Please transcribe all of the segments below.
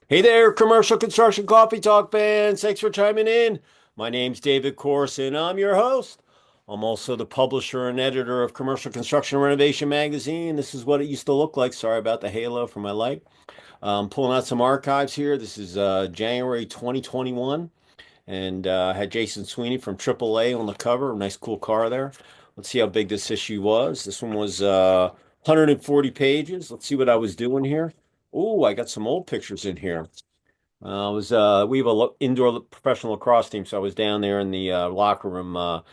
Hey there, commercial construction coffee talk fans. Thanks for chiming in. My name's David Corson. I'm your host. I'm also the publisher and editor of Commercial Construction and Renovation Magazine. This is what it used to look like. Sorry about the halo for my light. Pulling out some archives here. This is January 2021, and I had Jason Sweeney from AAA on the cover. Nice, cool car there. Let's see how big this issue was. This one was 140 pages. Let's see what I was doing here. Oh, I got some old pictures in here. We have a indoor professional lacrosse team, so I was down there in the locker room. I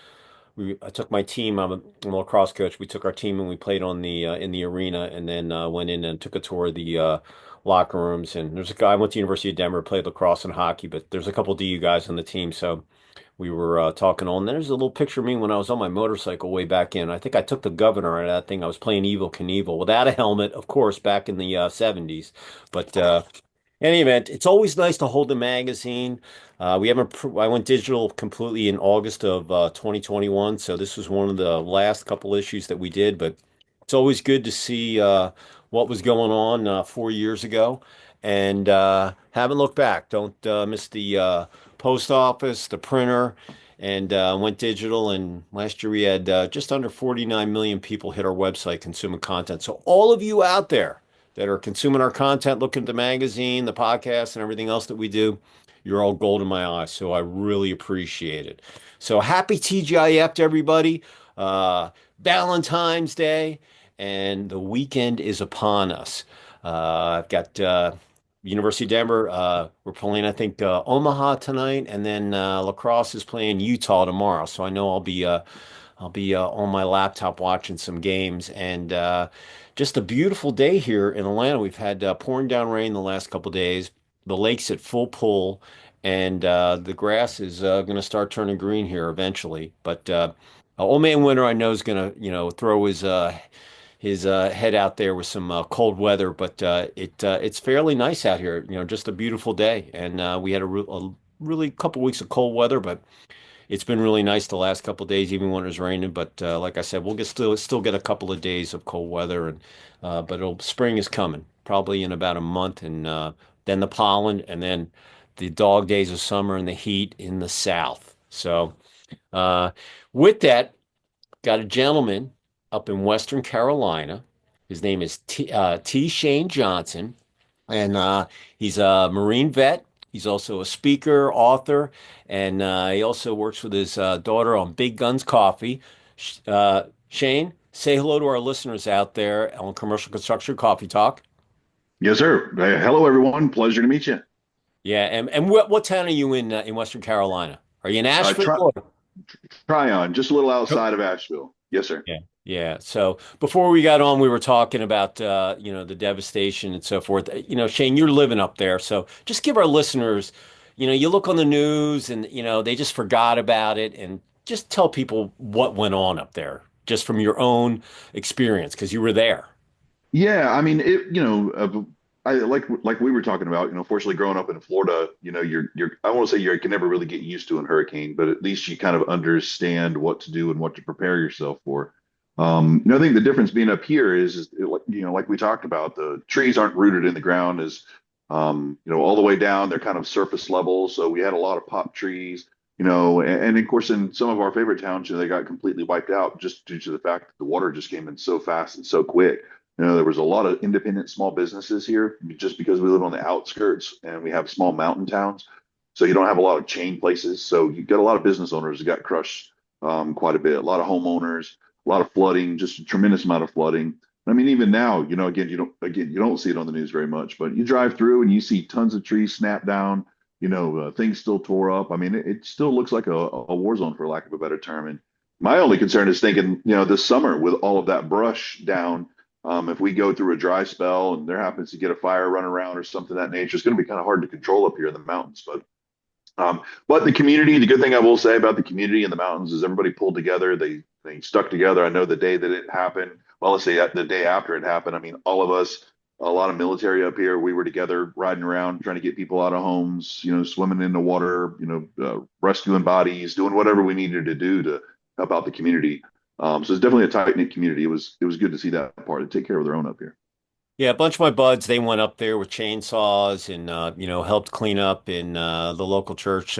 took my team. I'm a lacrosse coach. We took our team and we played on the in the arena, and then went in and took a tour of the locker rooms. And there's a guy. I went to University of Denver, played lacrosse and hockey, but there's a couple DU guys on the team, so we were talking on. There's a little picture of me when I was on my motorcycle way back in. I think I took the governor out of that thing. I was playing Evil Knievel without a helmet, of course, back in the 70s, but. In any event, it's always nice to hold a magazine. We haven't. I went digital completely in August of 2021, so this was one of the last couple issues that we did. But it's always good to see what was going on 4 years ago, and haven't looked back. Don't miss the post office, the printer, and went digital. And last year we had just under 49 million people hit our website consuming content. So all of you out there that are consuming our content, looking at the magazine, the podcast, and everything else that we do, you're all gold in my eyes. So I really appreciate it. So happy TGIF to everybody. Valentine's Day, and the weekend is upon us. I've got University of Denver. We're playing, I think, Omaha tonight, and then lacrosse is playing Utah tomorrow. So I know I'll be on my laptop watching some games, and just a beautiful day here in Atlanta. We've had pouring down rain the last couple days. The lake's at full pull, and the grass is going to start turning green here eventually. But old man winter, I know, is going to throw his head out there with some cold weather, but it's fairly nice out here. Just a beautiful day, and we had a really couple weeks of cold weather, but it's been really nice the last couple of days, even when it was raining. But like I said, we'll still get a couple of days of cold weather, and but spring is coming, probably in about a month, and then the pollen, and then the dog days of summer and the heat in the south. So uh, with that, got a gentleman up in Western Carolina. His name is T.Shane Johnson, and he's a Marine vet. He's also a speaker, author, and he also works with his daughter on Big Guns Coffee. Shane, say hello to our listeners out there on Commercial Construction Coffee Talk. Yes, sir. Hello, everyone. Pleasure to meet you. Yeah, and what town are you in Western Carolina? Are you in Asheville? Try Or? Tryon, just a little outside of Asheville. Yes, sir. Yeah. Yeah. So before we got on, we were talking about the devastation and so forth. Shane, you're living up there. So just give our listeners, you look on the news and they just forgot about it, and just tell people what went on up there, just from your own experience, because you were there. Yeah, I mean, I like we were talking about. Fortunately, growing up in Florida, I won't say you can never really get used to a hurricane, but at least you kind of understand what to do and what to prepare yourself for. I think the difference being up here like we talked about, the trees aren't rooted in the ground as all the way down. They're kind of surface level, so we had a lot of pop trees. And of course, in some of our favorite towns, they got completely wiped out just due to the fact that the water just came in so fast and so quick. There was a lot of independent small businesses here just because we live on the outskirts and we have small mountain towns. So you don't have a lot of chain places. So you get a lot of business owners that got crushed quite a bit, a lot of homeowners, a lot of flooding, just a tremendous amount of flooding. I mean, even now, again, you don't see it on the news very much, but you drive through and you see tons of trees snap down, things still tore up. I mean, it still looks like a war zone, for lack of a better term. And my only concern is thinking, this summer with all of that brush down, if we go through a dry spell and there happens to get a fire run around or something of that nature, it's going to be kind of hard to control up here in the mountains. But the community, the good thing I will say about the community in the mountains is everybody pulled together. They stuck together. I know the day that it happened. Well, let's say the day after it happened. I mean, all of us, a lot of military up here, we were together riding around trying to get people out of homes. Swimming in the water. Rescuing bodies, doing whatever we needed to do to help out the community. So it's definitely a tight knit community. It was good to see that part. They take care of their own up here. Yeah, a bunch of my buds, they went up there with chainsaws and helped clean up in the local church.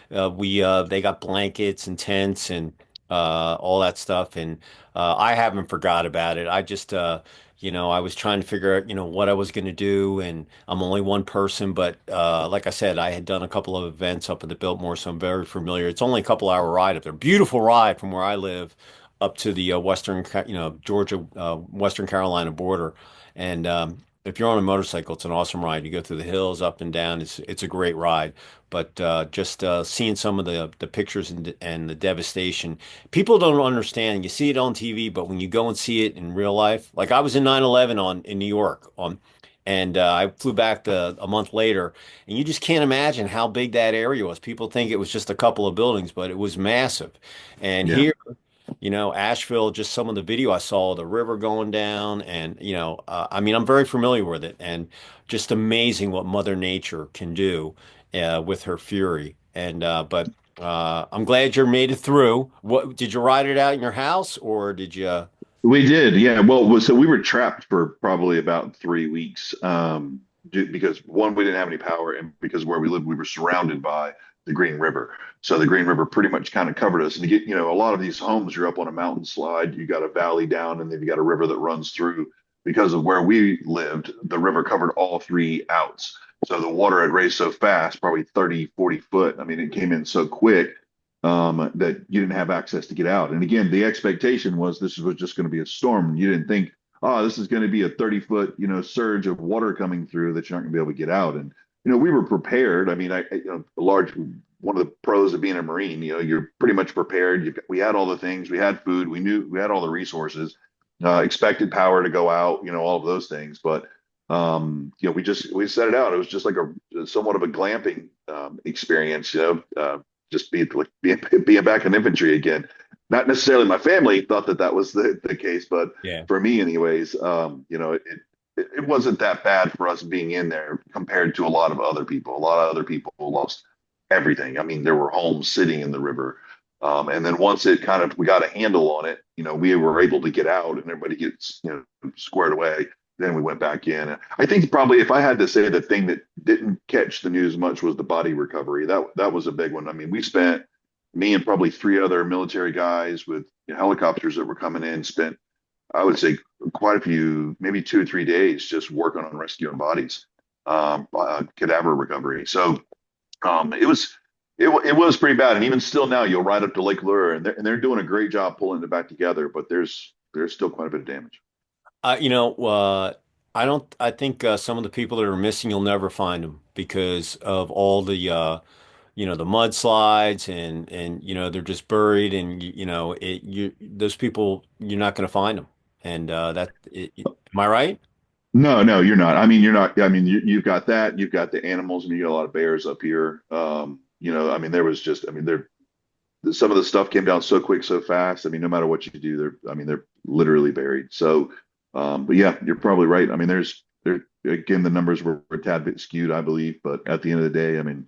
We They got blankets and tents and all that stuff, and I haven't forgot about it. I was trying to figure out, what I was going to do, and I'm only one person, but like I said, I had done a couple of events up at the Biltmore, so I'm very familiar. It's only a couple hour ride up there. Beautiful ride from where I live up to the Georgia, Western Carolina border. And if you're on a motorcycle, it's an awesome ride. You go through the hills, up and down. It's a great ride. But just seeing some of the pictures and the devastation, people don't understand. You see it on TV, but when you go and see it in real life, like I was in 9/11 in New York and I flew back a month later, and you just can't imagine how big that area was. People think it was just a couple of buildings, but it was massive. And Yeah. here, Asheville, just some of the video I saw, the river going down, and I mean, I'm very familiar with it, and just amazing what Mother Nature can do with her fury. But I'm glad you made it through. What did you ride it out in your house, or did you? We did, yeah. Well, so we were trapped for probably about 3 weeks, because one, we didn't have any power, and because where we lived, we were surrounded by the Green River. So the Green River pretty much kind of covered us. And to get, a lot of these homes, you're up on a mountain slide, you got a valley down, and then you got a river that runs through. Because of where we lived, the river covered all three outs. So the water had raised so fast, probably 30, 40 foot. I mean, it came in so quick that you didn't have access to get out. And again, the expectation was this was just going to be a storm. You didn't think, oh, this is going to be a 30-foot, surge of water coming through that you're not going to be able to get out. And, we were prepared. I mean, a large, one of the pros of being a Marine, you're pretty much prepared. We had all the things, we had food, we knew we had all the resources, expected power to go out, all of those things. But, we set it out. It was just like somewhat of a glamping experience, just being back in infantry again. Not necessarily my family thought that was the case, but Yeah. for me, anyways, it wasn't that bad for us being in there compared to a lot of other people. A lot of other people lost everything. I mean, there were homes sitting in the river. And then once we got a handle on it, we were able to get out and everybody gets, squared away. Then we went back in. I think probably if I had to say the thing that didn't catch the news much was the body recovery. That was a big one. I mean, me and probably three other military guys with helicopters that were coming in, spent, I would say, quite a few, maybe 2 or 3 days just working on rescuing bodies, cadaver recovery. So it was pretty bad. And even still now, you'll ride up to Lake Lure and they're doing a great job pulling it back together, but there's still quite a bit of damage. Uh, you know, uh, I don't. I think some of the people that are missing, you'll never find them because of all the mudslides and they're just buried and those people you're not going to find them. And am I right? No, no, you're not. I mean, you're not. I mean, you've got that. You've got the animals. I mean, you got a lot of bears up here. I mean, there was just. I mean, some of the stuff came down so quick, so fast. I mean, no matter what you do, they're literally buried. So, but yeah, you're probably right. I mean, there again, the numbers were a tad bit skewed, I believe, but at the end of the day, I mean,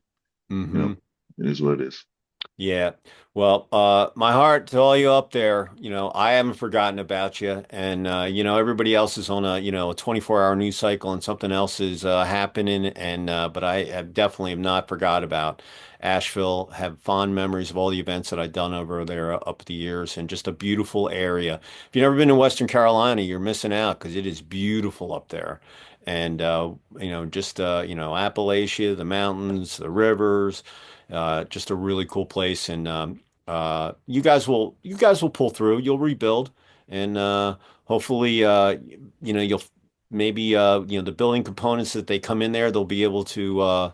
you know, Hmm. it is what it is. Yeah. Well, my heart to all you up there, I haven't forgotten about you. And, everybody else is on a 24-hour news cycle and something else is happening. But I have definitely have not forgot about Asheville, have fond memories of all the events that I've done over there up the years and just a beautiful area. If you've never been to Western Carolina, you're missing out because it is beautiful up there. And, Appalachia, the mountains, the rivers. Just a really cool place, and you guys will pull through. You'll rebuild, and hopefully, you'll maybe the building components that they come in there, they'll be able to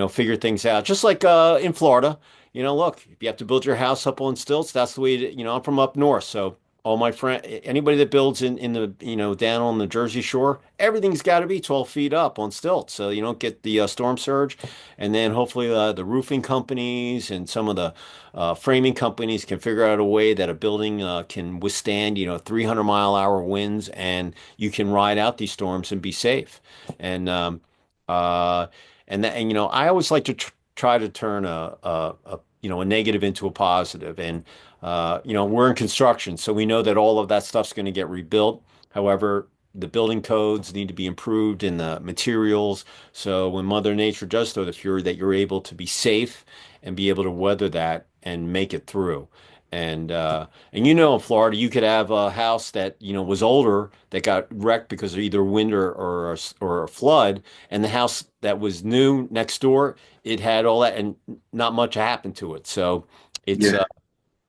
figure things out. Just like in Florida, look, if you have to build your house up on stilts, that's the way. I'm from up north, so all my friend, anybody that builds in the down on the Jersey Shore, everything's got to be 12 feet up on stilts, so you don't get the storm surge. And then hopefully the roofing companies and some of the framing companies can figure out a way that a building can withstand, 300-mile-an-hour winds, and you can ride out these storms and be safe. And uh, I always like to try to turn a negative into a positive. And we're in construction, so we know that all of that stuff's going to get rebuilt. However, the building codes need to be improved and the materials. So when Mother Nature does throw the fury, that you're able to be safe and be able to weather that and make it through. And in Florida, you could have a house that was older that got wrecked because of either wind or a flood, and the house that was new next door, it had all that, and not much happened to it. So it's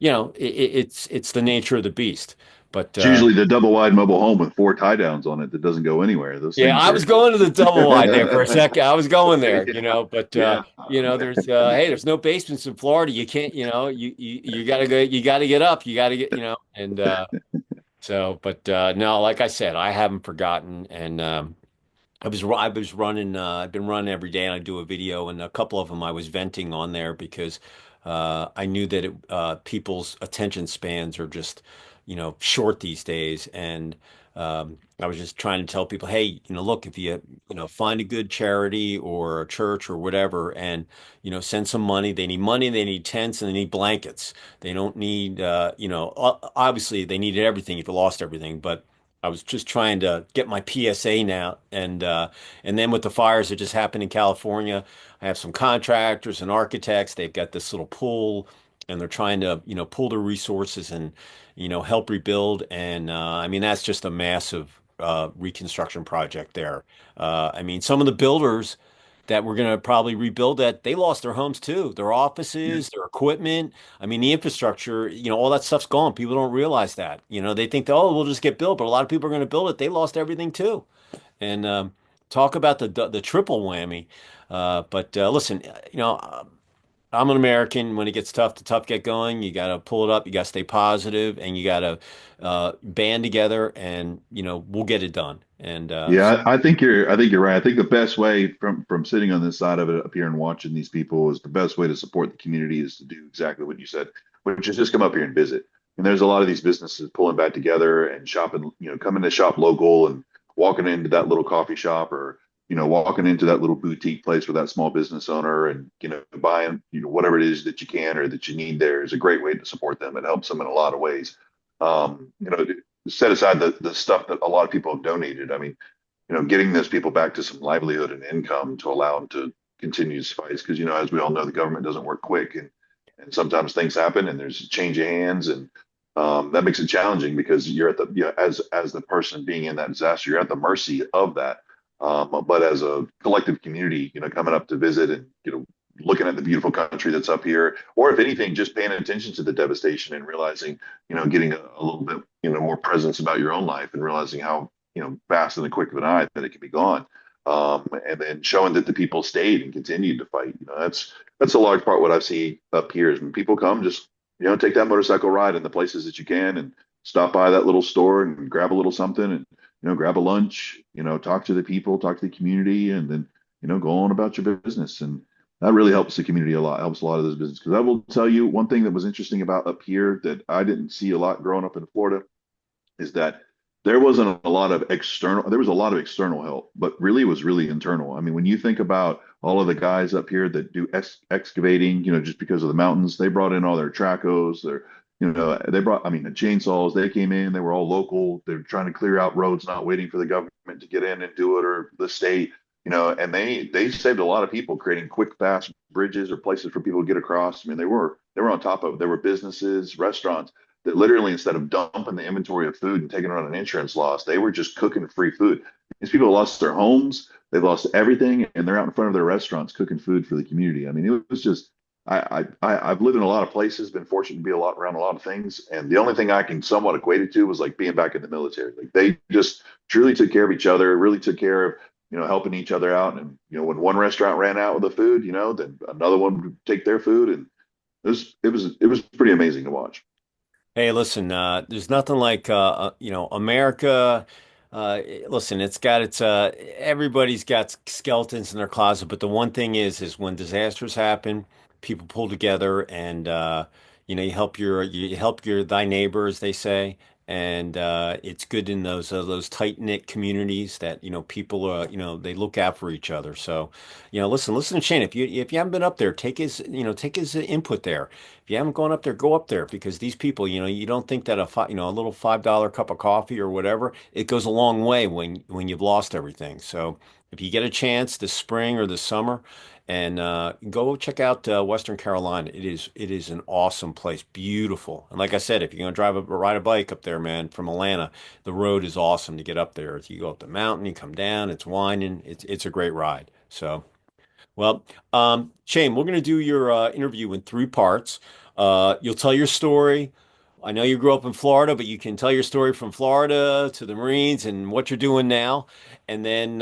Yeah. it's the nature of the beast. But It's usually the double wide mobile home with four tie downs on it that doesn't go anywhere. Those yeah, things I was are, going to the double wide there for a second. I was going there, but yeah. there's hey, there's no basements in Florida. You can't, you gotta go, you gotta get up, you gotta get, and but no, like I said, I haven't forgotten, and I was running. I've been running every day, and I do a video, and a couple of them I was venting on there because I knew that people's attention spans are just, short these days, and I was just trying to tell people, hey, look, if find a good charity or a church or whatever, and send some money. They need money, they need tents, and they need blankets. They don't need, obviously they needed everything if you lost everything, but. I was just trying to get my PSA now, and then with the fires that just happened in California, I have some contractors and architects. They've got this little pool, and they're trying to pool their resources and help rebuild. And I mean that's just a massive reconstruction project there. I mean some of the builders that were going to probably rebuild that, they lost their homes too, their Yeah. offices, their equipment. I mean, the infrastructure, all that stuff's gone. People don't realize that. They think that, oh, we'll just get built, but a lot of people are going to build it. They lost everything too. And talk about the triple whammy. But listen, I'm an American. When it gets tough, the tough get going. You got to pull it up. You got to stay positive, and you got to band together, and we'll get it done. And Yeah, I think you're right. I think the best way from sitting on this side of it up here and watching these people is the best way to support the community is to do exactly what you said, which is just come up here and visit. And there's a lot of these businesses pulling back together and shopping, coming to shop local and walking into that little coffee shop or, walking into that little boutique place with that small business owner and, buying, whatever it is that you can or that you need there is a great way to support them. It helps them in a lot of ways. Set aside the stuff that a lot of people have donated. I mean, getting those people back to some livelihood and income to allow them to continue to fight. Because, as we all know, the government doesn't work quick and sometimes things happen and there's a change of hands and that makes it challenging because you're at the, as the person being in that disaster, you're at the mercy of that. But as a collective community, coming up to visit and, looking at the beautiful country that's up here, or if anything, just paying attention to the devastation and realizing, getting a little bit, more presence about your own life and realizing how, fast and the quick of an eye that it can be gone. And then showing that the people stayed and continued to fight. That's a large part what I see up here is when people come, just take that motorcycle ride in the places that you can and stop by that little store and grab a little something and grab a lunch, talk to the people, talk to the community, and then go on about your business. And that really helps the community a lot, helps a lot of those businesses. Because I will tell you one thing that was interesting about up here that I didn't see a lot growing up in Florida is that there was a lot of external help, but really it was really internal. I mean, when you think about all of the guys up here that do excavating, just because of the mountains, they brought in all their tracos, they brought, I mean, the chainsaws, they came in, they were all local. They're trying to clear out roads, not waiting for the government to get in and do it or the state, and they saved a lot of people creating quick, fast bridges or places for people to get across. I mean, they were on top of it. There were businesses, restaurants that literally instead of dumping the inventory of food and taking it on an insurance loss, they were just cooking free food. These people lost their homes, they've lost everything, and they're out in front of their restaurants cooking food for the community. I mean, it was just I've lived in a lot of places, been fortunate to be around a lot of things, and the only thing I can somewhat equate it to was like being back in the military. Like they just truly took care of each other, really took care of helping each other out. And when one restaurant ran out with the food, then another one would take their food, and it was pretty amazing to watch. hey, listen, there's nothing like America. Listen, everybody's got skeletons in their closet, but the one thing is when disasters happen, people pull together and you help thy neighbor, as they say, and it's good in those tight knit communities that people they look out for each other. So, listen to Shane. If you haven't been up there, take his input there. If you haven't gone up there, go up there because these people, you don't think that a little $5 cup of coffee or whatever, it goes a long way when you've lost everything. So if you get a chance this spring or this summer, and go check out Western Carolina. It is an awesome place, beautiful. And like I said, if you're gonna ride a bike up there, man, from Atlanta, the road is awesome to get up there. You go up the mountain, you come down, it's winding. It's a great ride. So. Well, Shane, we're going to do your interview in three parts. You'll tell your story. I know you grew up in Florida, but you can tell your story from Florida to the Marines and what you're doing now. And then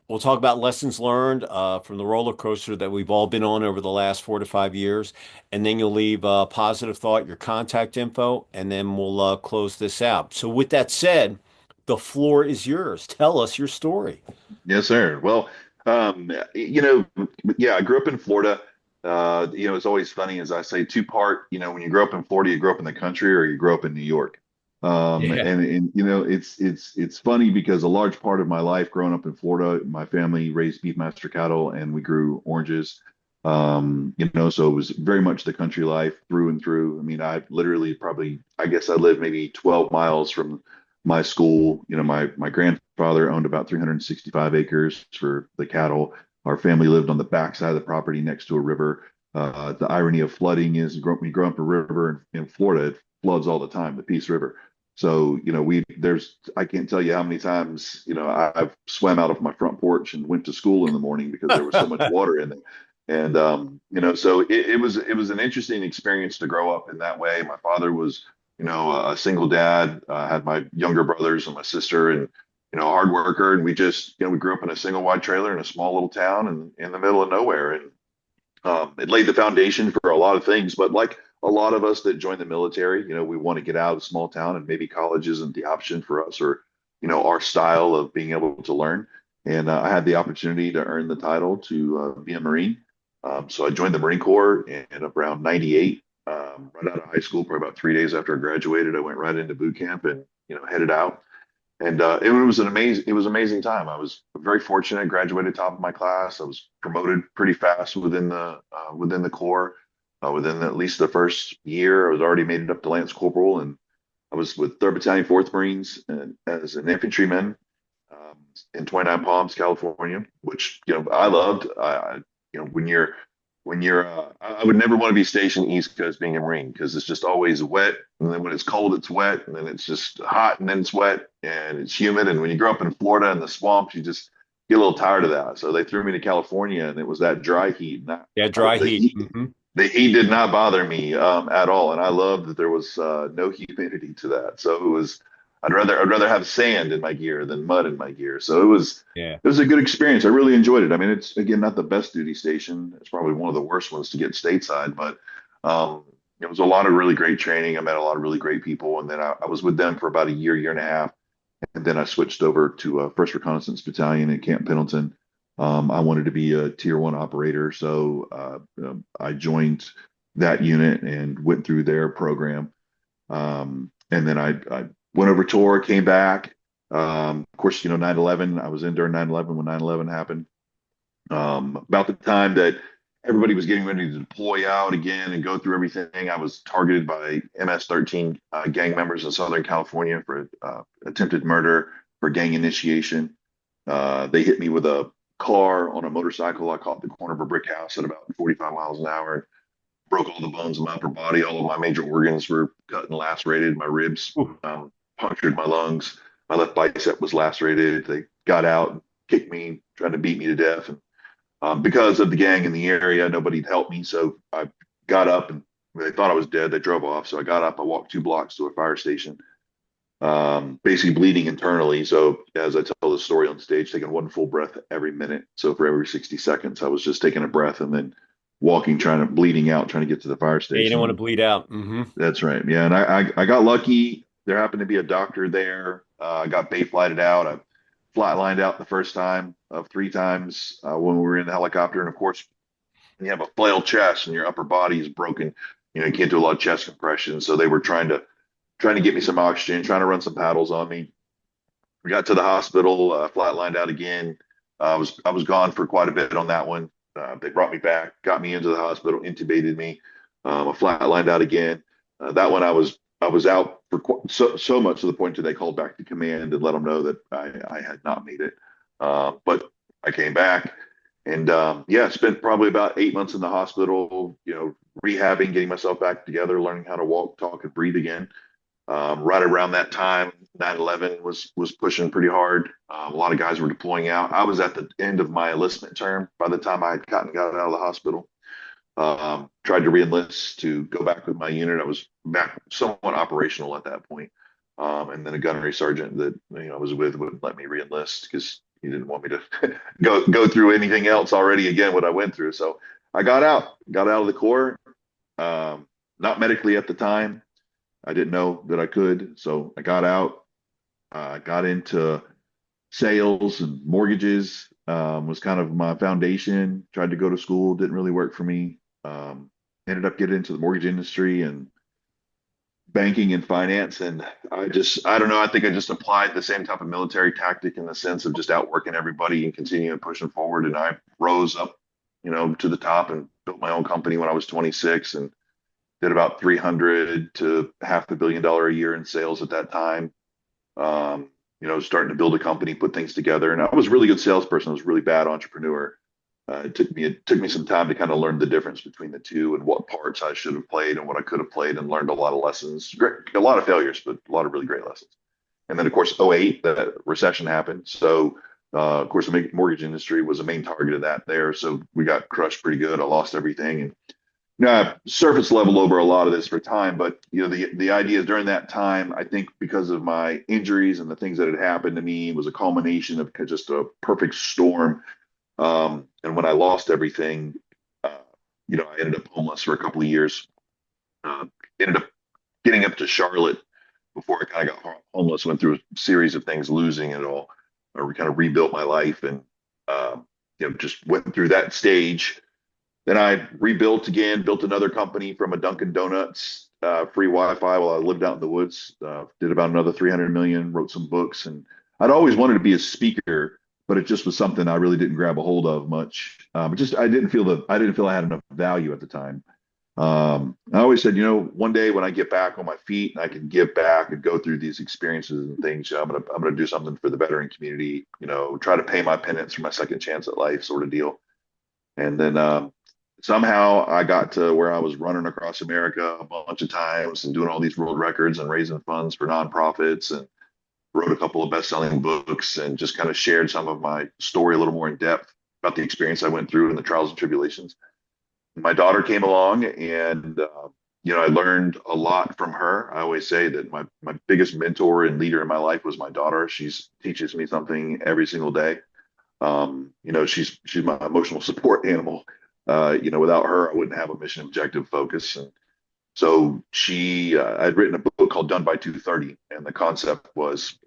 we'll talk about lessons learned from the roller coaster that we've all been on over the last 4 to 5 years. And then you'll leave positive thought, your contact info, and then we'll close this out. So, with that said, the floor is yours. Tell us your story. Yes, sir. Well, yeah, I grew up in Florida. It's always funny as I say two-part, when you grow up in Florida, you grow up in the country or you grow up in New York. Yeah. It's funny because a large part of my life growing up in Florida, my family raised beefmaster cattle and we grew oranges. So it was very much the country life through and through. I mean, I literally probably, I guess I lived maybe 12 miles from my school. My grandfather owned about 365 acres for the cattle. Our family lived on the backside of the property next to a river. The irony of flooding is we grow up a river in Florida, it floods all the time, the Peace River. So, I can't tell you how many times, I've swam out of my front porch and went to school in the morning because there was so much water in there. And, so it was an interesting experience to grow up in that way. My father was, a single dad, had my younger brothers and my sister and, a hard worker. And we just, we grew up in a single wide trailer in a small little town and in the middle of nowhere. And it laid the foundation for a lot of things. But like a lot of us that join the military, we want to get out of a small town and maybe college isn't the option for us or, our style of being able to learn. And I had the opportunity to earn the title to be a Marine. So I joined the Marine Corps and around 98, right out of high school, probably about 3 days after I graduated, I went right into boot camp and, headed out. And it was amazing time. I was very fortunate, graduated top of my class. I was promoted pretty fast within the Corps. Within at least the first year, I was already made it up to Lance Corporal, and I was with 3rd Battalion, 4th Marines, and as an infantryman in 29 Palms, California, which I loved. I would never want to be stationed East Coast being a Marine because it's just always wet. And then when it's cold, it's wet. And then it's just hot and then it's wet and it's humid. And when you grow up in Florida in the swamps, you just get a little tired of that. So they threw me to California and it was that dry heat. And Yeah, dry the heat. heat, the heat did not bother me at all. And I loved that there was no humidity to that. So I'd rather have sand in my gear than mud in my gear. So it was Yeah. it was a good experience. I really enjoyed it. I mean, it's again not the best duty station. It's probably one of the worst ones to get stateside, but it was a lot of really great training. I met a lot of really great people, and then I was with them for about a year, year and a half, and then I switched over to First Reconnaissance Battalion in Camp Pendleton. I wanted to be a Tier 1 operator, so I joined that unit and went through their program. And then I went over tour, came back. Of course, 9/11, I was in during 9/11 when 9/11 happened. About the time that everybody was getting ready to deploy out again and go through everything, I was targeted by MS-13 gang members in Southern California for attempted murder, for gang initiation. They hit me with a car on a motorcycle. I caught the corner of a brick house at about 45 miles an hour, broke all the bones in my upper body. All of my major organs were cut and lacerated. My ribs Ooh. punctured my lungs. My left bicep was lacerated. They got out, kicked me, tried to beat me to death. And because of the gang in the area, nobody'd help me. So I got up and they thought I was dead. They drove off. So I got up. I walked 2 blocks to a fire station, basically bleeding internally. So as I tell the story on stage, taking one full breath every minute. So for every 60 seconds, I was just taking a breath and then walking, bleeding out, trying to get to the fire Yeah, you don't station. want to And bleed out. Hmm. that's right. Yeah. And I got lucky. There happened to be a doctor there. I got bay flighted out. I flatlined out the first time of 3 times when we were in the helicopter. And of course, when you have a flail chest and your upper body is broken, you can't do a lot of chest compression. So they were trying to trying to get me some oxygen, trying to run some paddles on me. We got to the hospital, flatlined out again. I was gone for quite a bit on that one. They brought me back, got me into the hospital, intubated me. I flatlined out again. That one I was out for so much to the point that they called back to command and let them know that I had not made it. But I came back and yeah, spent probably about 8 months in the hospital, rehabbing, getting myself back together, learning how to walk, talk, and breathe again. Right around that time, 9/11 was pushing pretty hard. A lot of guys were deploying out. I was at the end of my enlistment term by the time I had got out of the hospital. Tried to reenlist to go back with my unit. I was back somewhat operational at that point. And then a gunnery sergeant that I was with wouldn't let me reenlist because he didn't want me to go through anything else already again what I went through. So I got out of the Corps. Not medically at the time. I didn't know that I could, so I got out, got into sales and mortgages, was kind of my foundation. Tried to go to school, didn't really work for me. Ended up getting into the mortgage industry and banking and finance. And I don't know, I think I just applied the same type of military tactic in the sense of just outworking everybody and continuing pushing forward. And I rose up, to the top and built my own company when I was 26 and did about 300 to $500 million a year in sales at that time. Starting to build a company, put things together. And I was a really good salesperson. I was a really bad entrepreneur. It took me some time to kind of learn the difference between the two and what parts I should have played and what I could have played, and learned a lot of lessons. Great, a lot of failures, but a lot of really great lessons. And then, of course, '08, the recession happened. So, of course, the mortgage industry was a main target of that there. So we got crushed pretty good. I lost everything. And surface level over a lot of this for time, but the idea is during that time, I think because of my injuries and the things that had happened to me, was a culmination of just a perfect storm. And when I lost everything, I ended up homeless for a couple of years. Uh, Ended up getting up to Charlotte before I kind of got homeless. Went through a series of things, losing it all. I kind of rebuilt my life and just went through that stage. Then I rebuilt again, built another company from a Dunkin' Donuts, free Wi-Fi while I lived out in the woods. Did about another 300 million, wrote some books, and I'd always wanted to be a speaker, but it just was something I really didn't grab a hold of much. I didn't feel I had enough value at the time. I always said, one day when I get back on my feet and I can give back and go through these experiences and things, I'm gonna do something for the veteran community. Try to pay my penance for my second chance at life, sort of deal. And then somehow I got to where I was running across America a bunch of times and doing all these world records and raising funds for nonprofits, and wrote a couple of best-selling books and just kind of shared some of my story a little more in depth about the experience I went through and the trials and tribulations. My daughter came along, and I learned a lot from her. I always say that my biggest mentor and leader in my life was my daughter. She teaches me something every single day. She's my emotional support animal. Without her, I wouldn't have a mission objective focus. And so I'd written a book called Done by 2:30, and the concept was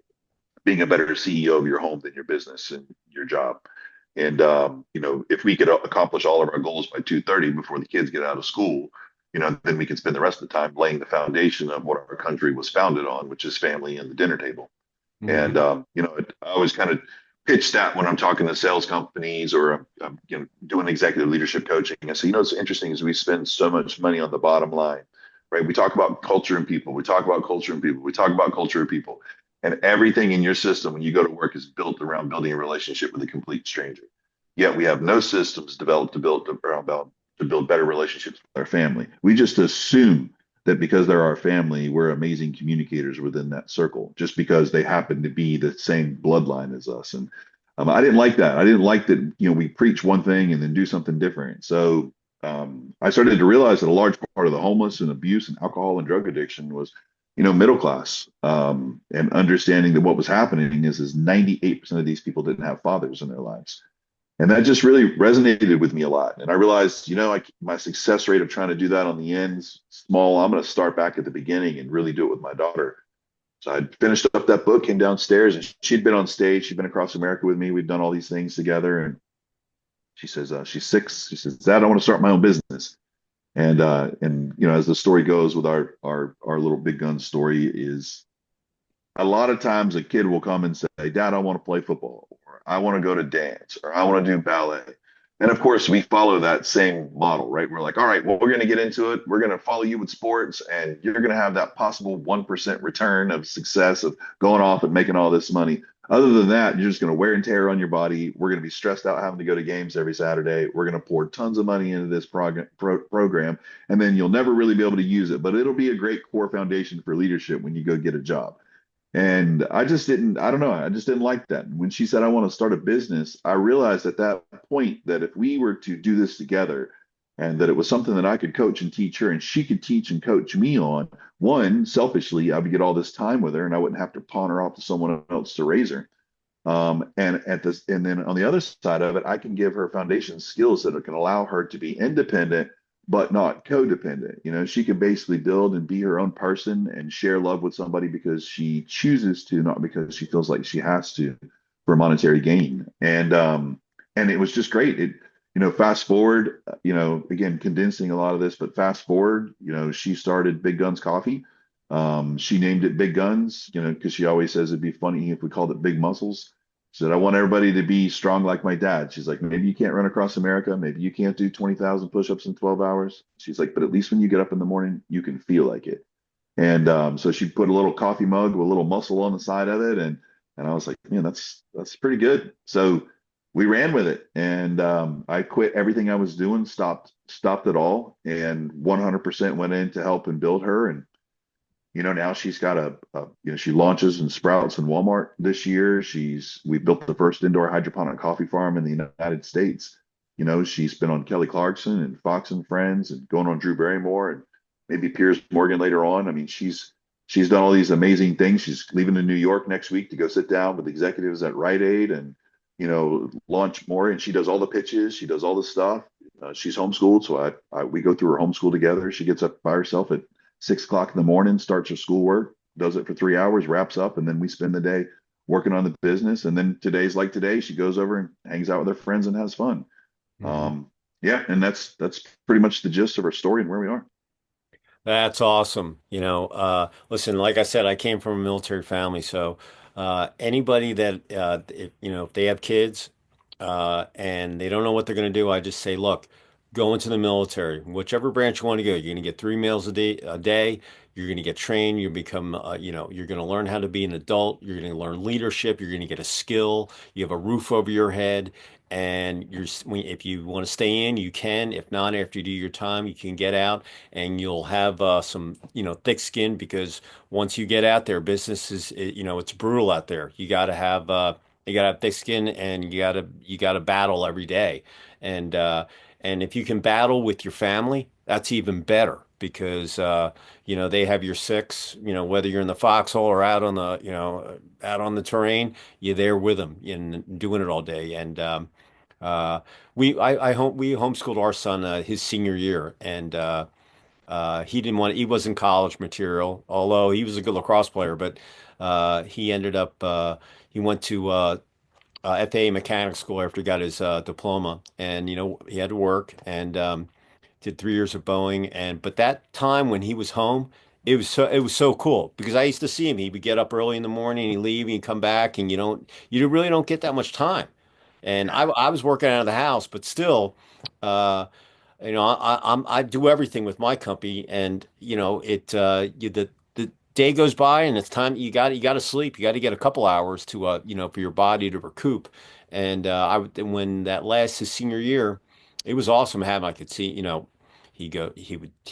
being a better CEO of your home than your business and your job. And if we could accomplish all of our goals by 2:30 before the kids get out of school, then we can spend the rest of the time laying the foundation of what our country was founded on, which is family and the dinner table. And I always kind of pitch that when I'm talking to sales companies or doing executive leadership coaching. I say, what's interesting is we spend so much money on the bottom line, right? We talk about culture and people. We talk about culture and people. We talk about culture and people. And everything in your system when you go to work is built around building a relationship with a complete stranger. Yet we have no systems developed to build better relationships with our family. We just assume that because they're our family, we're amazing communicators within that circle, just because they happen to be the same bloodline as us. And I didn't like that. I didn't like that, we preach one thing and then do something different. So I started to realize that a large part of the homeless and abuse and alcohol and drug addiction was, middle class, and understanding that what was happening is 98% of these people didn't have fathers in their lives. And that just really resonated with me a lot. And I realized, my success rate of trying to do that on the ends, small. I'm going to start back at the beginning and really do it with my daughter. So I finished up that book, came downstairs, and she'd been on stage. She'd been across America with me. We'd done all these things together. And she says, she's 6. She says, Dad, I want to start my own business. And as the story goes with our little big gun story is a lot of times a kid will come and say, Dad, I want to play football, or I want to go to dance, or I want to do ballet. And of course, we follow that same model, right? We're like, all right, well, we're going to get into it. We're going to follow you with sports, and you're going to have that possible 1% return of success of going off and making all this money. Other than that, you're just going to wear and tear on your body. We're going to be stressed out having to go to games every Saturday. We're going to pour tons of money into this program, and then you'll never really be able to use it. But it'll be a great core foundation for leadership when you go get a job. And I don't know, I just didn't like that. When she said, I want to start a business, I realized at that point that if we were to do this together and that it was something that I could coach and teach her and she could teach and coach me on, one, selfishly, I would get all this time with her and I wouldn't have to pawn her off to someone else to raise her. And then on the other side of it, I can give her foundation skills that can allow her to be independent, but not codependent. She can basically build and be her own person and share love with somebody because she chooses to, not because she feels like she has to for monetary gain. And it was just great. Fast forward, again, condensing a lot of this, but fast forward, she started Big Guns Coffee. She named it Big Guns, because she always says it'd be funny if we called it Big Muscles. She said, I want everybody to be strong like my dad. She's like, maybe you can't run across America. Maybe you can't do 20,000 push-ups in 12 hours. She's like, but at least when you get up in the morning, you can feel like it. And so she put a little coffee mug with a little muscle on the side of it. And I was like, man, that's pretty good. So we ran with it. And I quit everything I was doing, stopped it all, and 100% went in to help and build her. And now she's got she launches and Sprouts and Walmart this year. We built the first indoor hydroponic coffee farm in the United States. She's been on Kelly Clarkson and Fox and Friends and going on Drew Barrymore and maybe Piers Morgan later on. I mean, she's done all these amazing things. She's leaving to New York next week to go sit down with executives at Rite Aid and, launch more. And she does all the pitches. She does all the stuff. She's homeschooled. So we go through her homeschool together. She gets up by herself at 6 o'clock in the morning, starts her schoolwork, does it for 3 hours, wraps up, and then we spend the day working on the business. And then today's like today, she goes over and hangs out with her friends and has fun. Mhm. Yeah, and that's pretty much the gist of our story and where we are. That's awesome. Listen, like I said, I came from a military family, so anybody that if they have kids and they don't know what they're going to do, I just say, look, go into the military, whichever branch you want to go. You're going to get 3 meals a day. You're going to get trained. You become, you're going to learn how to be an adult. You're going to learn leadership. You're going to get a skill. You have a roof over your head. And if you want to stay in, you can. If not, after you do your time, you can get out and you'll have some, thick skin because once you get out there, business is, it's brutal out there. You gotta have thick skin and you gotta battle every day. And and if you can battle with your family, that's even better because they have your six, whether you're in the foxhole or out on the terrain, you're there with them and doing it all day. And uh, we homeschooled our son his senior year, and he wasn't college material, although he was a good lacrosse player, but he went to FAA mechanic school after he got his diploma, and he had to work and did 3 years of Boeing, but that time when he was home, it was so cool because I used to see him. He would get up early in the morning, he'd leave, and he'd come back, and you really don't get that much time. And Yeah. I was working out of the house, but still, uh, I do everything with my company, and the day goes by, and it's time you got to sleep. You got to get a couple hours to for your body to recoup. And when that last his senior year, it was awesome having I could see he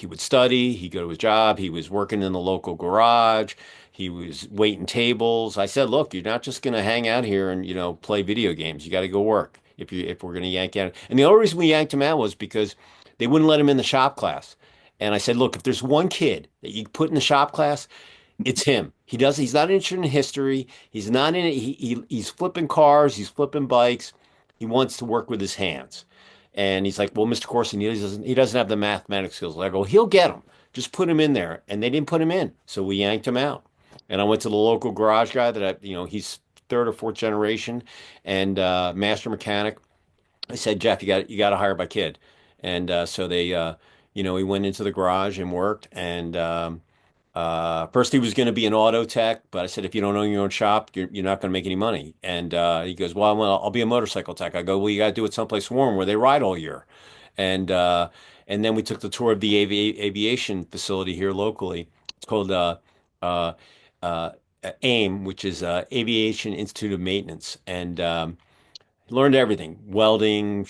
would study, he'd go to his job, he was working in the local garage. He was waiting tables. I said, "Look, you're not just going to hang out here and play video games. You got to go work if we're going to yank you out." And the only reason we yanked him out was because they wouldn't let him in the shop class. And I said, "Look, if there's one kid that you put in the shop class, it's him. He's not interested in history. He's not in it. He's flipping cars. He's flipping bikes. He wants to work with his hands." And he's like, "Well, Mr. Corson, he doesn't have the mathematics skills." I go, "He'll get them. Just put him in there." And they didn't put him in, so we yanked him out. And I went to the local garage guy he's third or fourth generation and master mechanic. I said, "Jeff, you got to hire my kid." And so they he went into the garage and worked. And first he was going to be an auto tech, but I said, if you don't own your own shop, you're not going to make any money. And he goes, well, I'll be a motorcycle tech. I go, well, you got to do it someplace warm where they ride all year. And uh, and then we took the tour of the aviation facility here locally. It's called uh, uh, AIM, which is Aviation Institute of Maintenance, and learned everything: welding,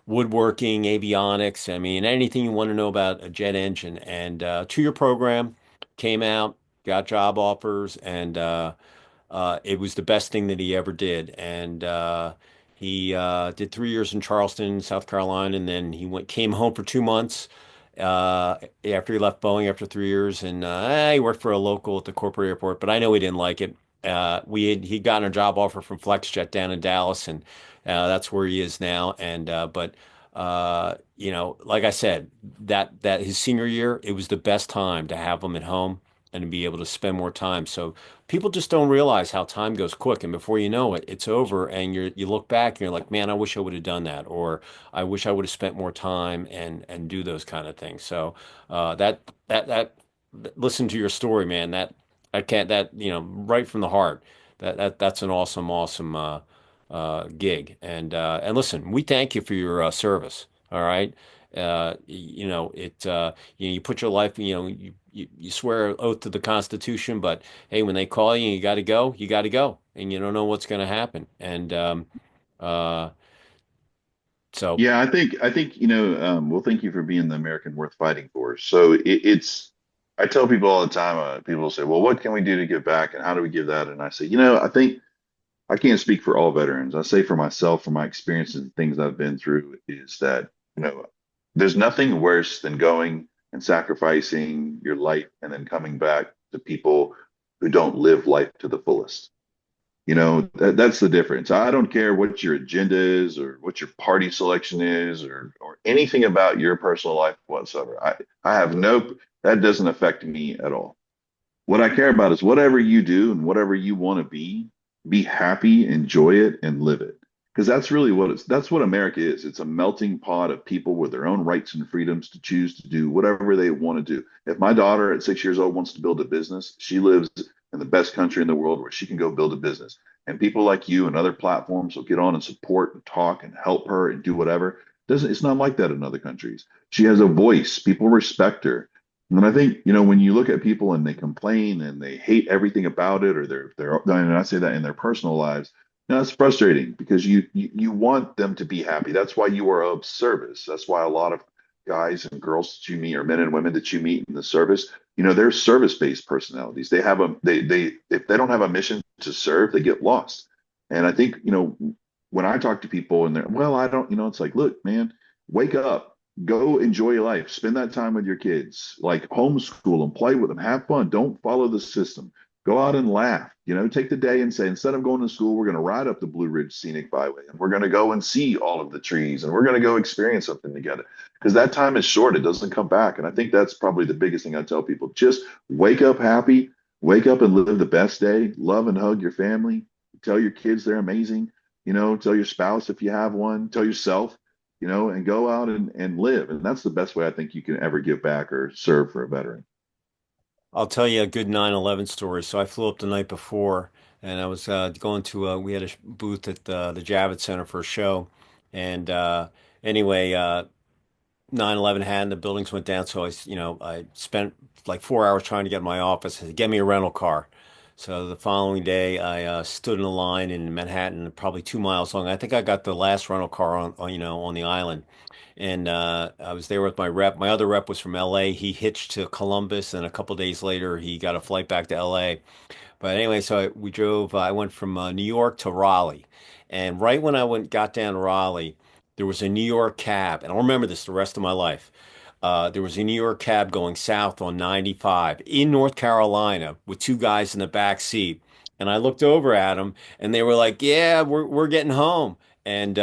woodworking, avionics. I mean, anything you want to know about a jet engine. And 2 year program, came out, got job offers, and it was the best thing that he ever did. And he did 3 years in Charleston, South Carolina, and then came home for 2 months after he left Boeing after 3 years, and he worked for a local at the corporate airport. But I know he didn't like it. He'd gotten a job offer from FlexJet down in Dallas, and that's where he is now. And but like I said, that his senior year, it was the best time to have him at home and to be able to spend more time. So people just don't realize how time goes quick, and before you know it, it's over, and you look back and you're like, man, I wish I would have done that, or I wish I would have spent more time and do those kind of things. So that listen to your story, man. I can't that right from the heart. That's an awesome gig. And listen, we thank you for your service. All right. You put your life, you swear an oath to the Constitution, but hey, when they call you, you got to go, you got to go, and you don't know what's going to happen. And uh, so, Yeah, I think well, thank you for being the American worth fighting for. So it's I tell people all the time. People say, "Well, what can we do to give back, and how do we give that?" And I say, I think I can't speak for all veterans. I say for myself, from my experiences and things I've been through, is that you know there's nothing worse than going and sacrificing your life and then coming back to people who don't live life to the fullest. That's the difference. I don't care what your agenda is or what your party selection is or anything about your personal life whatsoever. I have no, that doesn't affect me at all. What I care about is whatever you do and whatever you want to be happy, enjoy it, and live it. Because that's really that's what America is. It's a melting pot of people with their own rights and freedoms to choose to do whatever they want to do. If my daughter at 6 years old wants to build a business, she lives in the best country in the world where she can go build a business. And people like you and other platforms will get on and support and talk and help her and do whatever. It's not like that in other countries. She has a voice. People respect her. And I think, when you look at people and they complain and they hate everything about it, or and I say that in their personal lives, it's frustrating because you want them to be happy. That's why you are of service. That's why a lot of guys and girls that you meet, or men and women that you meet in the service, they're service-based personalities. They if they don't have a mission to serve, they get lost. And I think, when I talk to people and they're, well, I don't, it's like, look, man, wake up. Go enjoy your life. Spend that time with your kids. Like homeschool them, play with them, have fun. Don't follow the system. Go out and laugh. Take the day and say, instead of going to school, we're going to ride up the Blue Ridge Scenic Byway and we're going to go and see all of the trees and we're going to go experience something together. Because that time is short. It doesn't come back. And I think that's probably the biggest thing I tell people. Just wake up happy, wake up and live the best day, love and hug your family, tell your kids they're amazing, tell your spouse if you have one, tell yourself, and go out and live. And that's the best way I think you can ever give back or serve for a veteran. I'll tell you a good 9/11 story. So I flew up the night before, and I was going to we had a booth at the Javits Center for a show, and anyway, 9/11 happened, the buildings went down, so I spent like 4 hours trying to get in my office to get me a rental car. So the following day, I stood in a line in Manhattan, probably 2 miles long. I think I got the last rental car on the island. And I was there with my rep. My other rep was from LA. He hitched to Columbus, and a couple days later, he got a flight back to LA. But anyway, so we drove. I went from New York to Raleigh, and right when I got down to Raleigh, there was a New York cab, and I'll remember this the rest of my life. There was a New York cab going south on 95 in North Carolina with two guys in the back seat, and I looked over at them, and they were like, "Yeah, we're getting home," and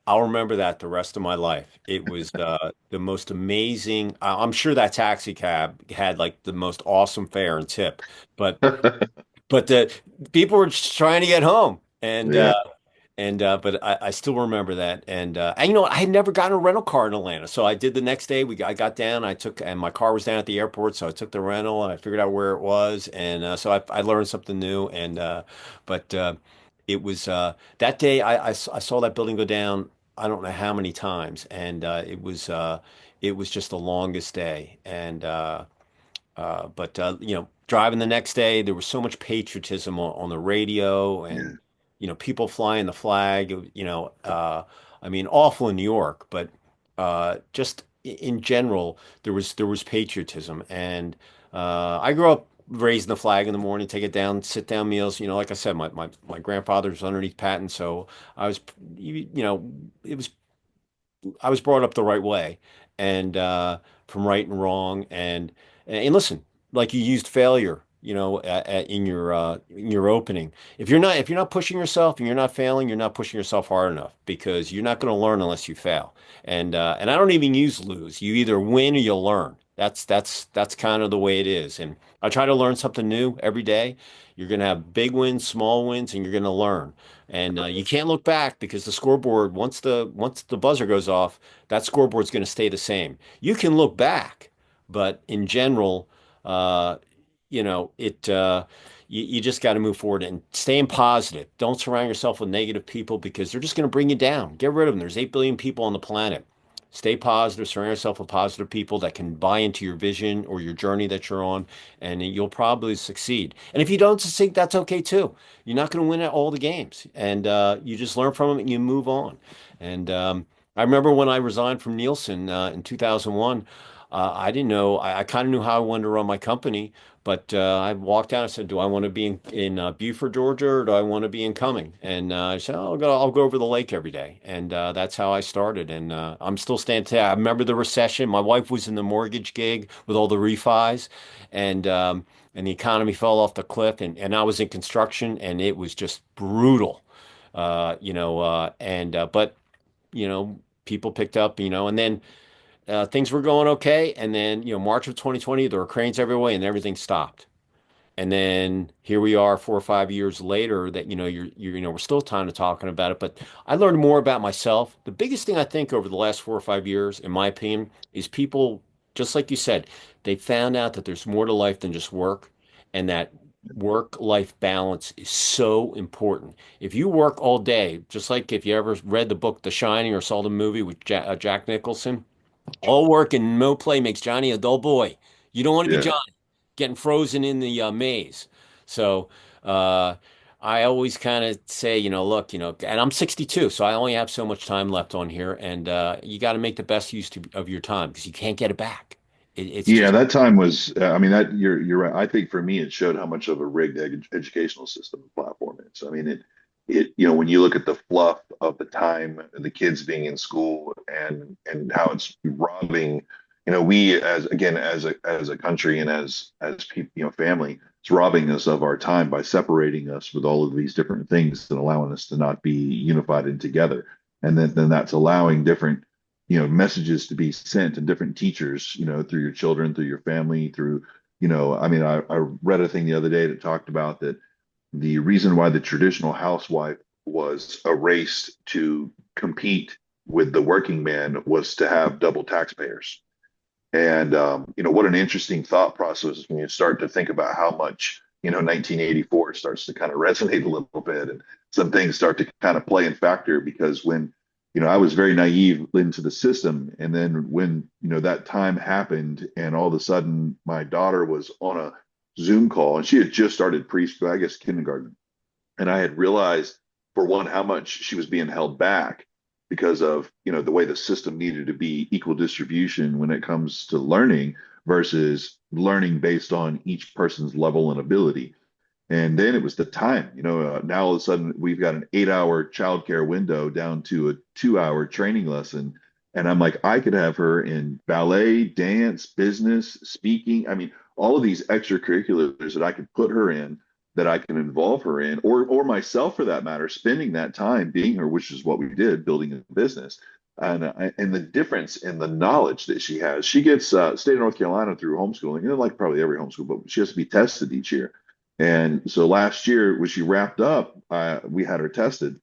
I'll remember that the rest of my life. It was the most amazing. I'm sure that taxi cab had like the most awesome fare and tip, but but the people were just trying to get home, and Yeah. And but I still remember that. And you know, I had never gotten a rental car in Atlanta, so I did the next day. I got down, I took, and my car was down at the airport, so I took the rental and I figured out where it was, and so I learned something new. And but it was that day I saw that building go down. I don't know how many times, and it was just the longest day. And but you know, driving the next day, there was so much patriotism on the radio, Yeah. and you know, people flying the flag. You know, I mean, awful in New York, but just in general, there was patriotism, and I grew up raising the flag in the morning, take it down, sit down meals. You know, like I said, my grandfather was underneath Patton, so I was, you know, it was I was brought up the right way, and from right and wrong, and listen, like you used failure, you know, in your opening. If you're not pushing yourself and you're not failing, you're not pushing yourself hard enough because you're not going to learn unless you fail. And I don't even use lose. You either win or you learn. That's kind of the way it is. And I try to learn something new every day. You're going to have big wins, small wins, and you're going to learn. And you can't look back because the scoreboard, once the buzzer goes off, that scoreboard's going to stay the same. You can look back, but in general, uh, you know, you just got to move forward and staying positive. Don't surround yourself with negative people because they're just going to bring you down. Get rid of them. There's 8 billion people on the planet. Stay positive, surround yourself with positive people that can buy into your vision or your journey that you're on, and you'll probably succeed. And if you don't succeed, that's okay too. You're not going to win at all the games, and you just learn from them and you move on. And I remember when I resigned from Nielsen in 2001. I didn't know. I kind of knew how I wanted to run my company, but I walked out and said, "Do I want to be in Buford, Georgia, or do I want to be in Cumming?" And I said, "Oh, I'll go over the lake every day." And that's how I started. And I'm still staying today. I remember the recession. My wife was in the mortgage gig with all the refis, and the economy fell off the cliff. And I was in construction, and it was just brutal. You know, but you know, people picked up. You know, and then things were going okay. And then, you know, March of 2020, there were cranes everywhere and everything stopped. And then here we are 4 or 5 years later that, you know, you know, we're still kind of talking about it, but I learned more about myself. The biggest thing I think over the last 4 or 5 years, in my opinion, is people, just like you said, they found out that there's more to life than just work and that work-life balance is so important. If you work all day, just like if you ever read the book The Shining or saw the movie with Jack Nicholson, all work and no play makes Johnny a dull boy. You don't want to be Yeah. Johnny getting frozen in the maze. So uh, I always kind of say, you know, look, you know, and I'm 62, so I only have so much time left on here, and you got to make the best of your time because you can't get it back. It's Yeah, just, that time was, I mean, that you're right. I think for me, it showed how much of a rigged educational system the platform is. I mean, you know, when you look at the fluff of the time, the kids being in school and how it's robbing, you know, we as again as a country and as people, you know, family, it's robbing us of our time by separating us with all of these different things and allowing us to not be unified and together. And then that's allowing different messages to be sent and different teachers, through your children, through your family, through, I mean, I read a thing the other day that talked about that the reason why the traditional housewife was erased to compete with the working man was to have double taxpayers. And what an interesting thought process when you start to think about how much, 1984 starts to kind of resonate a little bit, and some things start to kind of play in factor because when, I was very naive into the system, and then when, that time happened, and all of a sudden my daughter was on a Zoom call, and she had just started preschool, I guess kindergarten, and I had realized, for one, how much she was being held back because of, the way the system needed to be equal distribution when it comes to learning versus learning based on each person's level and ability. And then it was the time, now all of a sudden we've got an 8 hour childcare window down to a 2 hour training lesson. And I'm like, I could have her in ballet, dance, business, speaking. I mean, all of these extracurriculars that I could put her in, that I can involve her in, or myself for that matter, spending that time being her, which is what we did, building a business. And the difference in the knowledge that she has. She gets state of North Carolina through homeschooling, like probably every homeschool, but she has to be tested each year. And so last year, when she wrapped up, we had her tested,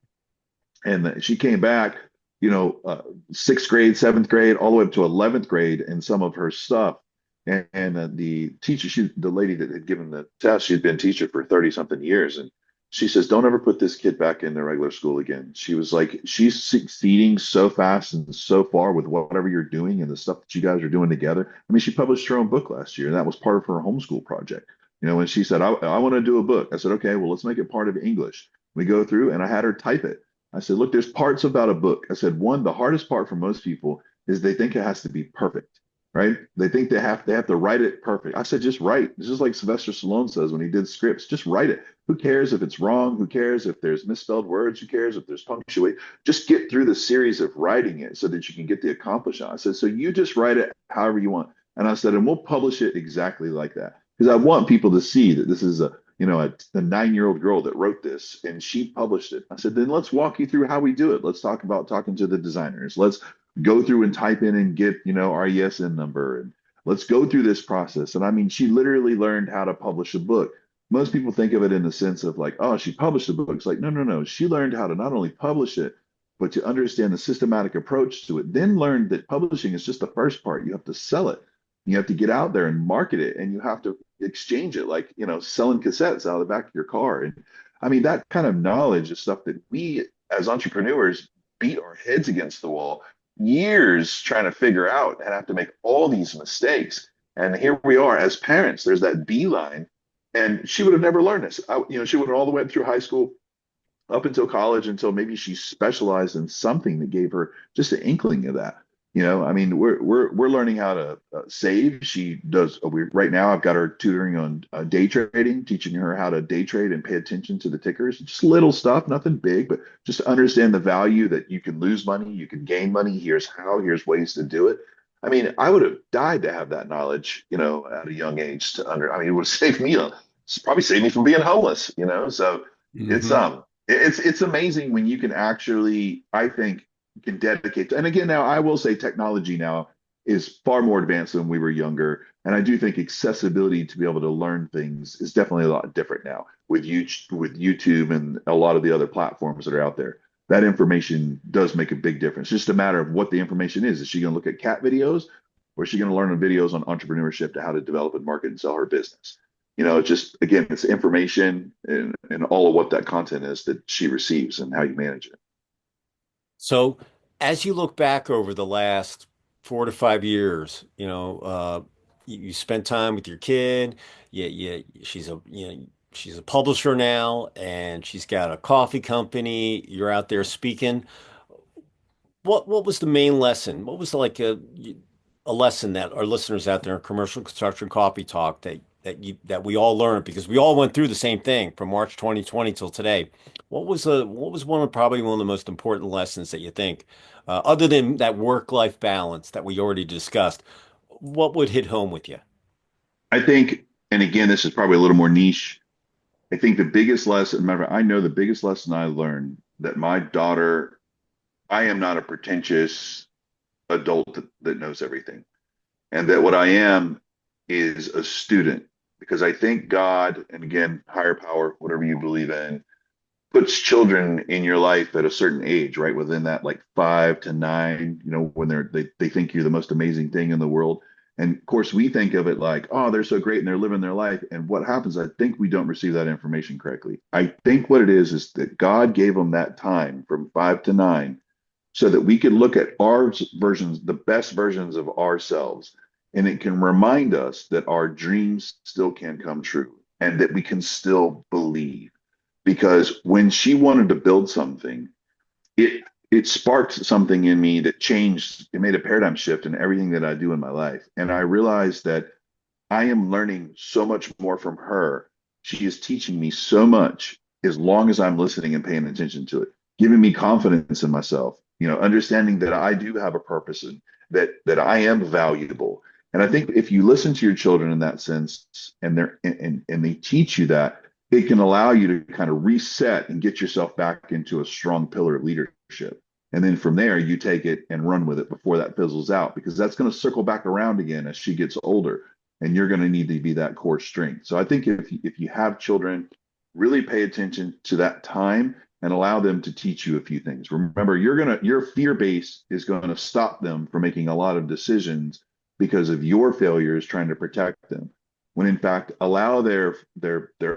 And she came back, you know, sixth grade, seventh grade, all the way up to 11th grade in some of her stuff. And the teacher, the lady that had given the test, she'd been a teacher for 30 something years. And she says, don't ever put this kid back in the regular school again. She was like, she's succeeding so fast and so far with whatever you're doing and the stuff that you guys are doing together. I mean, she published her own book last year, and that was part of her homeschool project. You know, and she said, I want to do a book. I said, okay, well, let's make it part of English. We go through, and I had her type it. I said, look, there's parts about a book. I said, one, the hardest part for most people is they think it has to be perfect, right? They think they have to write it perfect. I said, just write. It's just like Sylvester Stallone says when he did scripts, just write it. Who cares if it's wrong? Who cares if there's misspelled words? Who cares if there's punctuate? Just get through the series of writing it so that you can get the accomplishment. I said, so you just write it however you want. And I said, and we'll publish it exactly like that. Because I want people to see that this is a 9-year-old girl that wrote this and she published it. I said, then let's walk you through how we do it. Let's talk about talking to the designers. Let's go through and type in and get, our ESN number. And let's go through this process. And I mean, she literally learned how to publish a book. Most people think of it in the sense of like, oh, she published a book. It's like, no, no, no. She learned how to not only publish it, but to understand the systematic approach to it. Then learned that publishing is just the first part. You have to sell it. You have to get out there and market it, and you have to exchange it, like selling cassettes out of the back of your car. And I mean, that kind of knowledge is stuff that we as entrepreneurs beat our heads against the wall years trying to figure out and have to make all these mistakes. And here we are as parents. There's that beeline, and she would have never learned this. She went all the way through high school, up until college, until maybe she specialized in something that gave her just an inkling of that. I mean, we're learning how to save. She does. Right now, I've got her tutoring on day trading, teaching her how to day trade and pay attention to the tickers. Just little stuff, nothing big, but just to understand the value that you can lose money, you can gain money. Here's how. Here's ways to do it. I mean, I would have died to have that knowledge, at a young age. I mean, it would have saved me. It's probably saved me from being homeless. So it's Mm-hmm. it's amazing when you can actually, I think, can dedicate to, and again, now I will say technology now is far more advanced than we were younger. And I do think accessibility to be able to learn things is definitely a lot different now with YouTube and a lot of the other platforms that are out there. That information does make a big difference. It's just a matter of what the information is. Is she going to look at cat videos, or is she going to learn videos on entrepreneurship to how to develop and market and sell her business? It's just, again, it's information and all of what that content is that she receives and how you manage it. So, as you look back over the last 4 to 5 years, you spent time with your kid. Yeah, she's a publisher now, and she's got a coffee company. You're out there speaking. What was the main lesson? What was like a lesson that our listeners out there in commercial construction coffee talk that we all learned because we all went through the same thing from March 2020 till today. What was probably one of the most important lessons that you think, other than that work-life balance that we already discussed, what would hit home with you? I think, and again, this is probably a little more niche. I think the biggest lesson, remember, I know the biggest lesson I learned that my daughter, I am not a pretentious adult that knows everything. And that what I am is a student because I think God, and again, higher power, whatever you believe in, puts children in your life at a certain age, right? Within that like 5 to 9, when they think you're the most amazing thing in the world. And of course, we think of it like, oh, they're so great and they're living their life. And what happens, I think we don't receive that information correctly. I think what it is that God gave them that time from 5 to 9 so that we could look at our versions, the best versions of ourselves. And it can remind us that our dreams still can come true and that we can still believe because when she wanted to build something, it sparked something in me that changed. It made a paradigm shift in everything that I do in my life, and I realized that I am learning so much more from her. She is teaching me so much as long as I'm listening and paying attention to it, giving me confidence in myself. Understanding that I do have a purpose and that I am valuable. And I think if you listen to your children in that sense, and they teach you that, it can allow you to kind of reset and get yourself back into a strong pillar of leadership. And then from there, you take it and run with it before that fizzles out, because that's going to circle back around again as she gets older. And you're going to need to be that core strength. So I think if you have children, really pay attention to that time and allow them to teach you a few things. Remember, your fear base is going to stop them from making a lot of decisions because of your failures trying to protect them. When in fact, allow their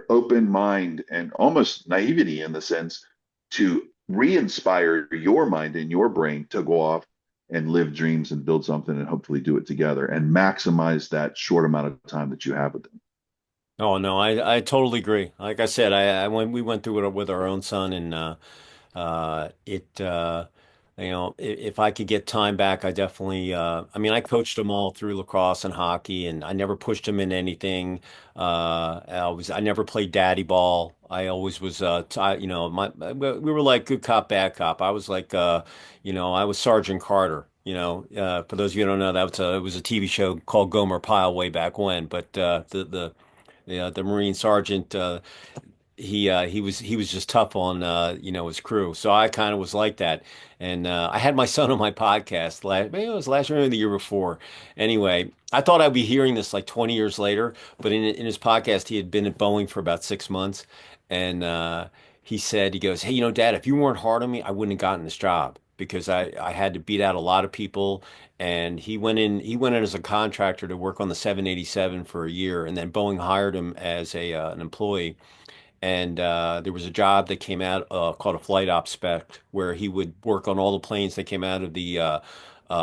open mind and almost naivety in the sense to re-inspire your mind and your brain to go off and live dreams and build something and hopefully do it together and maximize that short amount of time that you have with them. Oh no, I totally agree. Like I said, I when we went through it with our own son, and it if I could get time back, I definitely I mean, I coached them all through lacrosse and hockey, and I never pushed them in anything. I never played daddy ball. I always was my we were like good cop bad cop. I was like I was Sergeant Carter. For those of you who don't know, it was a TV show called Gomer Pyle way back when. But the Marine Sergeant, he was just tough on his crew. So I kind of was like that, and I had my son on my podcast maybe it was last year or the year before. Anyway, I thought I'd be hearing this like 20 years later, but in his podcast, he had been at Boeing for about 6 months, and he goes, "Hey, Dad, if you weren't hard on me, I wouldn't have gotten this job." Because I had to beat out a lot of people, and he went in as a contractor to work on the 787 for a year, and then Boeing hired him as an employee. And there was a job that came out called a flight op spec, where he would work on all the planes that came out of the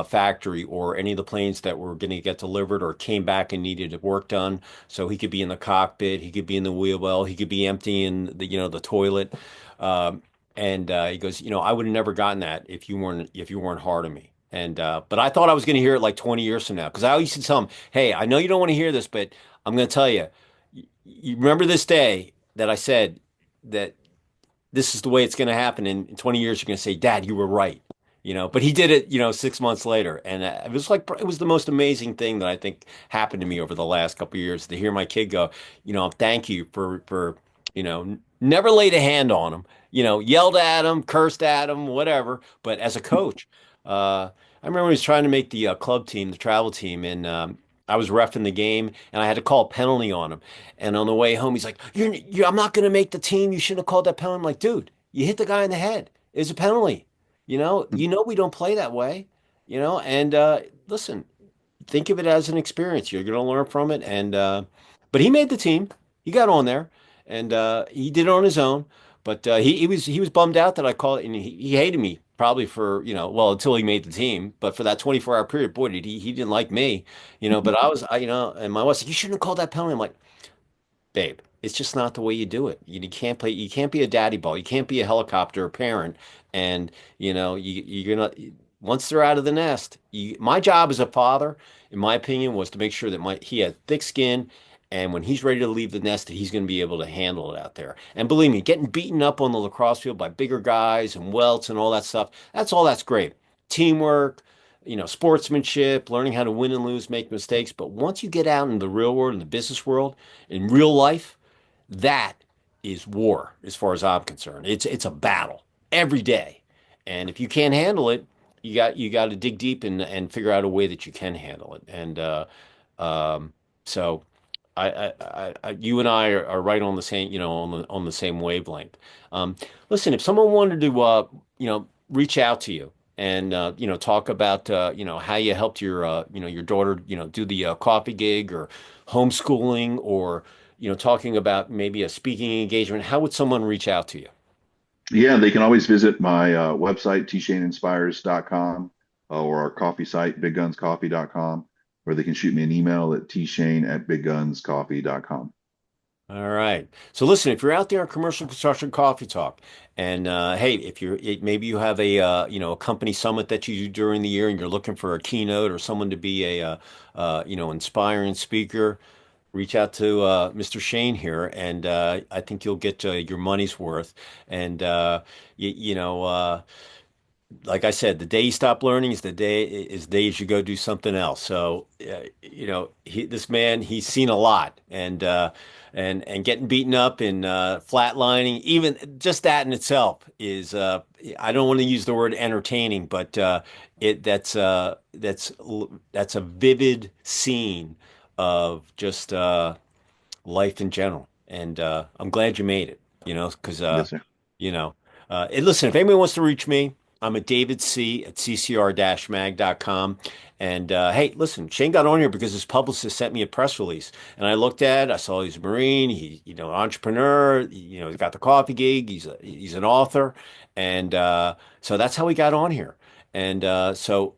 factory, or any of the planes that were going to get delivered or came back and needed work done. So he could be in the cockpit, he could be in the wheel well, he could be emptying the toilet. Um, and he goes, I would have never gotten that if you weren't hard on me. And but I thought I was going to hear it like 20 years from now, because I used to tell him, "Hey, I know you don't want to hear this, but I'm going to tell you. You remember this day that I said that this is the way it's going to happen. In 20 years, you're going to say, Dad, you were right." But he did it, 6 months later. And it was the most amazing thing that I think happened to me over the last couple of years, to hear my kid go, thank you for, never laid a hand on him, yelled at him, cursed at him, whatever. But as a coach, I remember when he was trying to make the club team, the travel team, and I was reffing the game, and I had to call a penalty on him. And on the way home, he's like, I'm not going to make the team. You shouldn't have called that penalty." I'm like, "Dude, you hit the guy in the head. It's a penalty. We don't play that way, and listen, think of it as an experience. You're going to learn from it." And but he made the team. He got on there, and he did it on his own. But he was bummed out that I called, and he hated me probably for, well, until he made the team. But for that 24-hour period, boy, did he didn't like me, But and my wife's like, "You shouldn't have called that penalty." I'm like, "Babe, it's just not the way you do it. You can't play. You can't be a daddy ball. You can't be a helicopter parent. And you're gonna once they're out of the nest. My job as a father, in my opinion, was to make sure that he had thick skin, and when he's ready to leave the nest, that he's going to be able to handle it out there. And believe me, getting beaten up on the lacrosse field by bigger guys and welts and all that stuff, that's great. Teamwork, sportsmanship, learning how to win and lose, make mistakes. But once you get out in the real world, in the business world, in real life, that is war, as far as I'm concerned. It's a battle every day, and if you can't handle it, you got to dig deep and figure out a way that you can handle it. And so you and I are right on the same, on the same wavelength. Um, Listen, if someone wanted to, reach out to you and, talk about, how you helped your daughter, do the coffee gig, or homeschooling, or, talking about maybe a speaking engagement, how would someone reach out to you? Yeah, they can always visit my website, tshaneinspires.com, or our coffee site, biggunscoffee.com, or they can shoot me an email at tshane@biggunscoffee.com. All right. So listen, if you're out there on Commercial Construction Coffee Talk, and hey, if maybe you have a company summit that you do during the year, and you're looking for a keynote or someone to be inspiring speaker, reach out to Mr. Shane here, and I think you'll get your money's worth. And like I said, the day you stop learning is the day you should go do something else. So, this man, he's seen a lot, and getting beaten up and flatlining, even just that in itself is, I don't want to use the word entertaining, but that's a vivid scene of just life in general. And I'm glad you made it, because Yes, sir. you know. And listen, if anybody wants to reach me, I'm at David C at CCR-mag.com. And hey, listen, Shane got on here because his publicist sent me a press release, and I looked at it. I saw he's a Marine. He, entrepreneur. He's got the coffee gig. He's an author, and so that's how he got on here. And so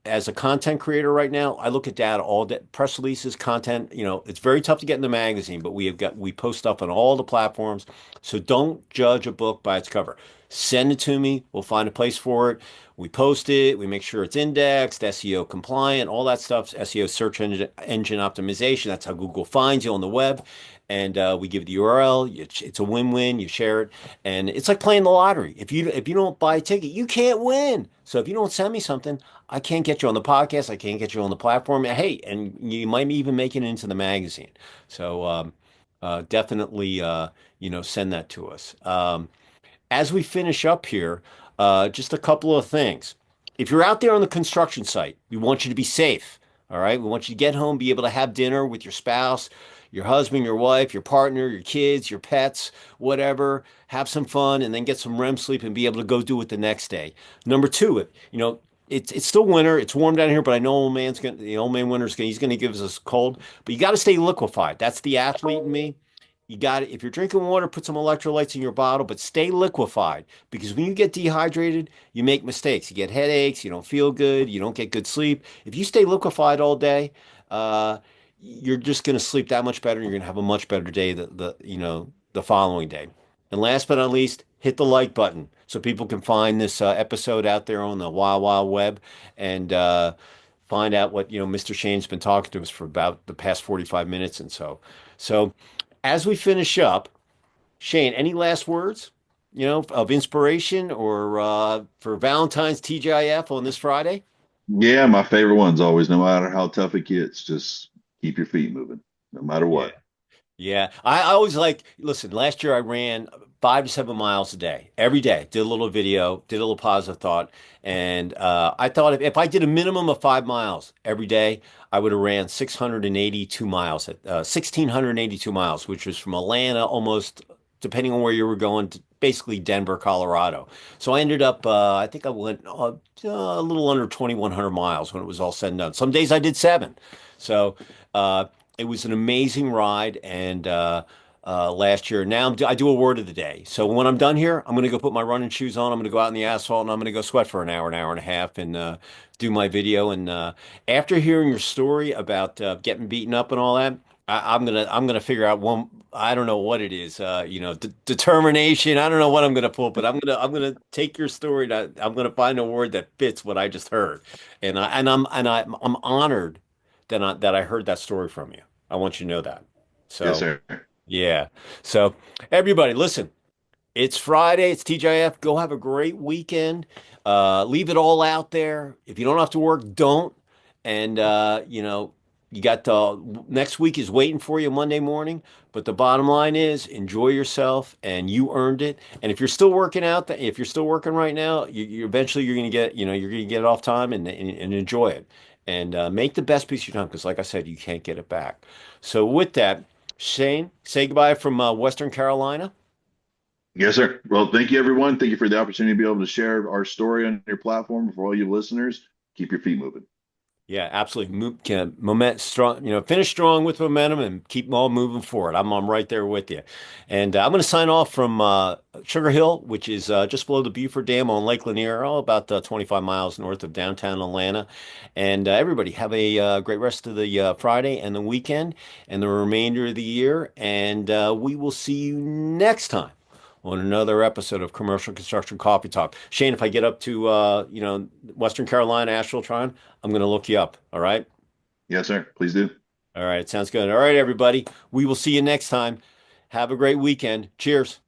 as a content creator right now, I look at data all day, press releases, content. It's very tough to get in the magazine, but we post stuff on all the platforms. So don't judge a book by its cover. Send it to me. We'll find a place for it. We post it. We make sure it's indexed, SEO compliant, all that stuff. SEO engine optimization. That's how Google finds you on the web. And we give the URL. It's a win-win. You share it, and it's like playing the lottery. If you don't buy a ticket, you can't win. So if you don't send me something, I can't get you on the podcast. I can't get you on the platform. Hey, and you might even make it into the magazine. So definitely, send that to us. As we finish up here, just a couple of things. If you're out there on the construction site, we want you to be safe. All right. We want you to get home, be able to have dinner with your spouse, your husband, your wife, your partner, your kids, your pets, whatever. Have some fun and then get some REM sleep and be able to go do it the next day. Number two, it's still winter. It's warm down here, but I know the old man he's gonna give us a cold. But you got to stay liquefied. That's the athlete in me. You got it. If you're drinking water, put some electrolytes in your bottle, but stay liquefied because when you get dehydrated, you make mistakes. You get headaches, you don't feel good, you don't get good sleep. If you stay liquefied all day, uh, you're just going to sleep that much better. You're going to have a much better day the following day. And last but not least, hit the like button so people can find this episode out there on the wild wild web and find out what Mr. Shane's been talking to us for about the past 45 minutes and so. So as we finish up, Shane, any last words, of inspiration or for Valentine's TGIF on this Friday? Yeah, my favorite one's always, no matter how tough it gets, just keep your feet moving, no matter Yeah. what. Yeah. I always listen, last year I ran 5 to 7 miles a day, every day, did a little video, did a little positive thought. And I thought if I did a minimum of 5 miles every day, I would have ran 682 miles at 1,682 miles, which was from Atlanta almost, depending on where you were going, to basically Denver, Colorado. So I ended up, I think I went a little under 2,100 miles when it was all said and done. Some days I did seven. So, it was an amazing ride, and last year. Now I do a word of the day. So when I'm done here, I'm going to go put my running shoes on. I'm going to go out in the asphalt, and I'm going to go sweat for an hour and a half, and do my video. And after hearing your story about getting beaten up and all that, I'm gonna figure out one. I don't know what it is. Determination. I don't know what I'm gonna pull, but I'm gonna take your story. I'm gonna find a word that fits what I just heard, and I'm honored that I heard that story from you. I want you to know that. Yes, So sir. yeah. So everybody, listen. It's Friday. It's TGIF. Go have a great weekend. Leave it all out there. If you don't have to work, don't. And you got the next week is waiting for you Monday morning. But the bottom line is enjoy yourself, and you earned it. And if you're still working out, if you're still working right now, you eventually you're gonna get you're gonna get it off time and enjoy it. And make the best piece of your time because, like I said, you can't get it back. So with that, Shane, say goodbye from Western Carolina. Yes, sir. Well, thank you, everyone. Thank you for the opportunity to be able to share our story on your platform for all you listeners. Keep your feet moving. Yeah, absolutely. Strong, finish strong with momentum and keep them all moving forward. I'm right there with you. And I'm going to sign off from Sugar Hill, which is just below the Beaufort Dam on Lake Lanier, about 25 miles north of downtown Atlanta. And everybody have a great rest of the Friday and the weekend and the remainder of the year. And we will see you next time on another episode of Commercial Construction Coffee Talk. Shane, if I get up to Western Carolina, Asheville, Tryon, I'm going to look you up. All right. Yes, sir. Please do. All right. Sounds good. All right, everybody. We will see you next time. Have a great weekend. Cheers.